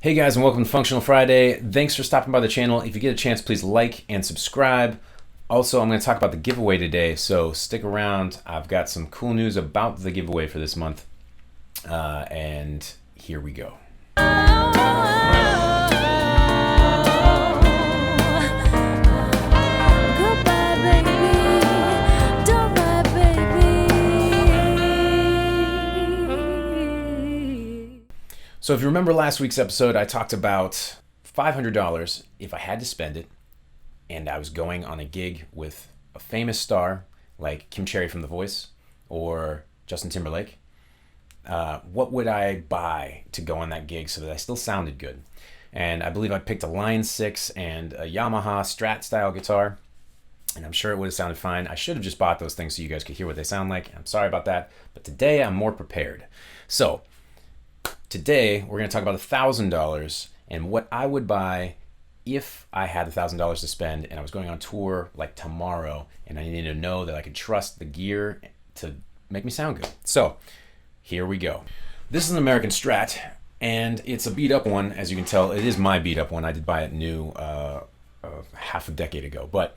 Hey guys, and welcome to Functional Friday. Thanks for stopping by the channel. If you get a chance, please like and subscribe. Also, I'm going to talk about the giveaway today, so stick around. I've got some cool news about the giveaway for this month, and here we go. So if you remember last week's episode, I talked about $500 if I had to spend it, and I was going on a gig with a famous star like Kim Cherry from The Voice or Justin Timberlake. What would I buy to go on that gig so that I still sounded good? And I believe I picked a Line 6 and a Yamaha Strat style guitar, and I'm sure it would have sounded fine. I should have just bought those things so you guys could hear what they sound like. I'm sorry about that, but today I'm more prepared. So today we're going to talk about $1,000 and what I would buy if I had $1,000 to spend and I was going on tour like tomorrow and I needed to know that I could trust the gear to make me sound good. So here we go. This is an American Strat, and it's a beat up one. As you can tell, it is my beat up one. I did buy it new half a decade ago, but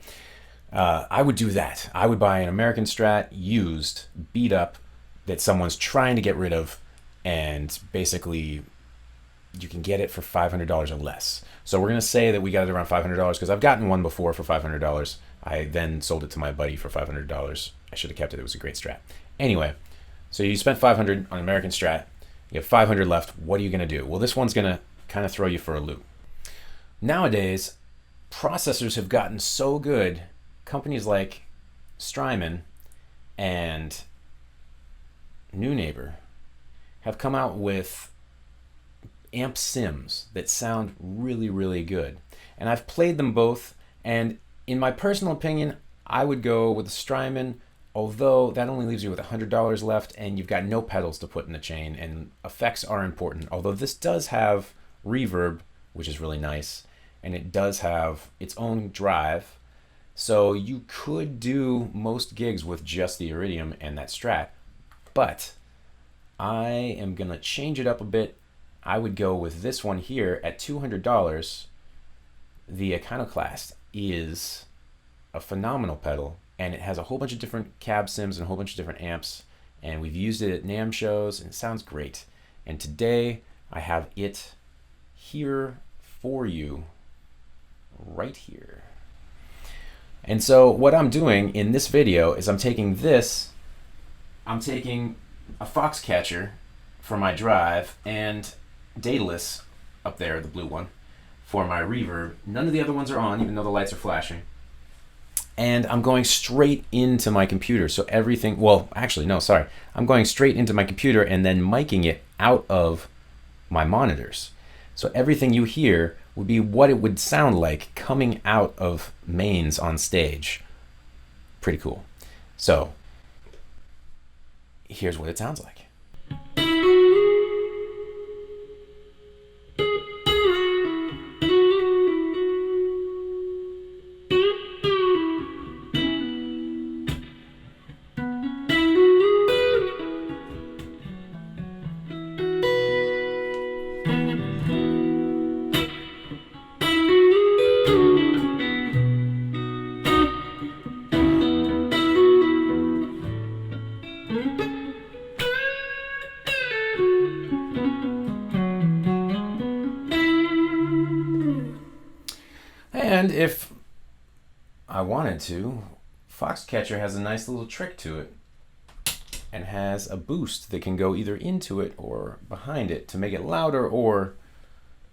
I would do that. I would buy an American Strat used, beat up, that someone's trying to get rid of, and basically you can get it for $500 or less. So we're going to say that we got it around $500 because I've gotten one before for $500. I then sold it to my buddy for $500. I should have kept it. It was a great Strat. Anyway, so you spent $500 on American Strat. You have $500 left. What are you going to do? Well, this one's going to kind of throw you for a loop. Nowadays, processors have gotten so good. Companies like Strymon and Neunaber have come out with amp sims that sound really, really good. And I've played them both, and in my personal opinion, I would go with the Strymon, although that only leaves you with $100 left and you've got no pedals to put in the chain, and effects are important. Although this does have reverb, which is really nice, and it does have its own drive. So you could do most gigs with just the Iridium and that Strat, but I am gonna change it up a bit. I would go with this one here at $200. The Iconoclast is a phenomenal pedal, and it has a whole bunch of different cab sims and a whole bunch of different amps, and we've used it at NAMM shows and it sounds great. And today I have it here for you right here. And so what I'm doing in this video is I'm taking a Foxcatcher for my drive and Daedalus up there, the blue one, for my reverb. None of the other ones are on, even though the lights are flashing. And I'm going straight into my computer. So everything, well, actually, no, sorry. I'm going straight into my computer and then miking it out of my monitors. So everything you hear would be what it would sound like coming out of mains on stage. Pretty cool. So here's what it sounds like. And if I wanted to, Foxcatcher has a nice little trick to it and has a boost that can go either into it or behind it to make it louder or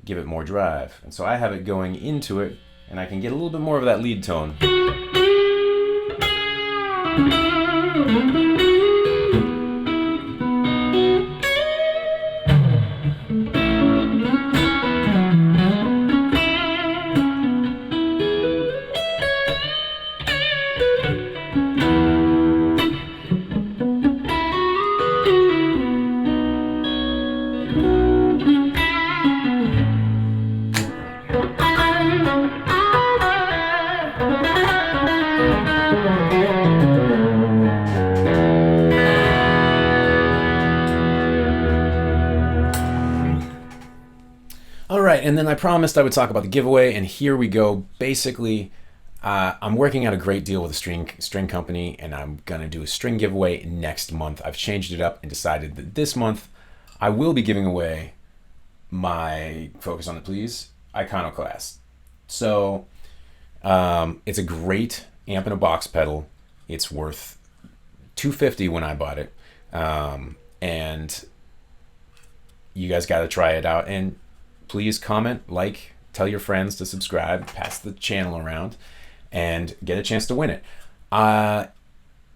give it more drive. And so I have it going into it, and I can get a little bit more of that lead tone. All right, and then I promised I would talk about the giveaway, and here we go. Basically, I'm working out a great deal with a string company, and I'm gonna do a string giveaway next month. I've changed it up and decided that this month I will be giving away my Focus on it Please Iconoclast. So it's a great amp in a box pedal. It's worth $250 when I bought it, and you guys got to try it out. And please comment, like, tell your friends to subscribe, pass the channel around, and get a chance to win it. I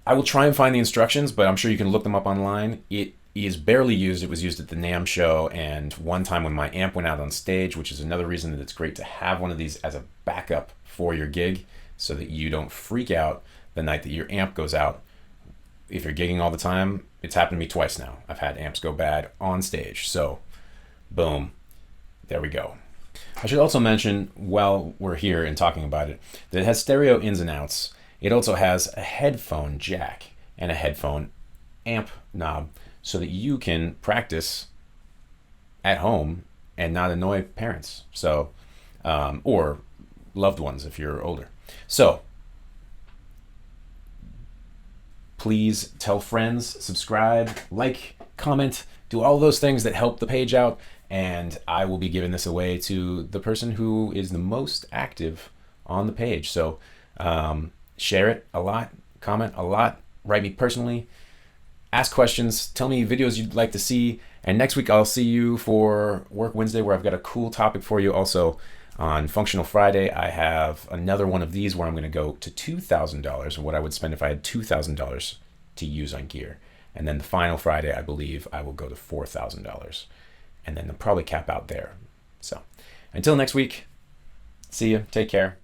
will try and find the instructions, but I'm sure you can look them up online. It is barely used. It was used at the NAMM show and one time when my amp went out on stage, which is another reason that it's great to have one of these as a backup for your gig so that you don't freak out the night that your amp goes out. If you're gigging all the time, it's happened to me twice now. I've had amps go bad on stage. So, boom. There we go. I should also mention, while we're here and talking about it, that it has stereo ins and outs. It also has a headphone jack and a headphone amp knob so that you can practice at home and not annoy parents. So, or loved ones if you're older. So, please tell friends, subscribe, like, comment, do all those things that help the page out. And I will be giving this away to the person who is the most active on the page. So share it a lot, comment a lot, write me personally, ask questions, tell me videos you'd like to see. And next week I'll see you for Work Wednesday, where I've got a cool topic for you. Also on Functional Friday, I have another one of these where I'm going to go to $2,000, or what I would spend if I had $2,000 to use on gear. And then the final Friday, I believe I will go to $4,000. And then they'll probably cap out there. So until next week, see you. Take care.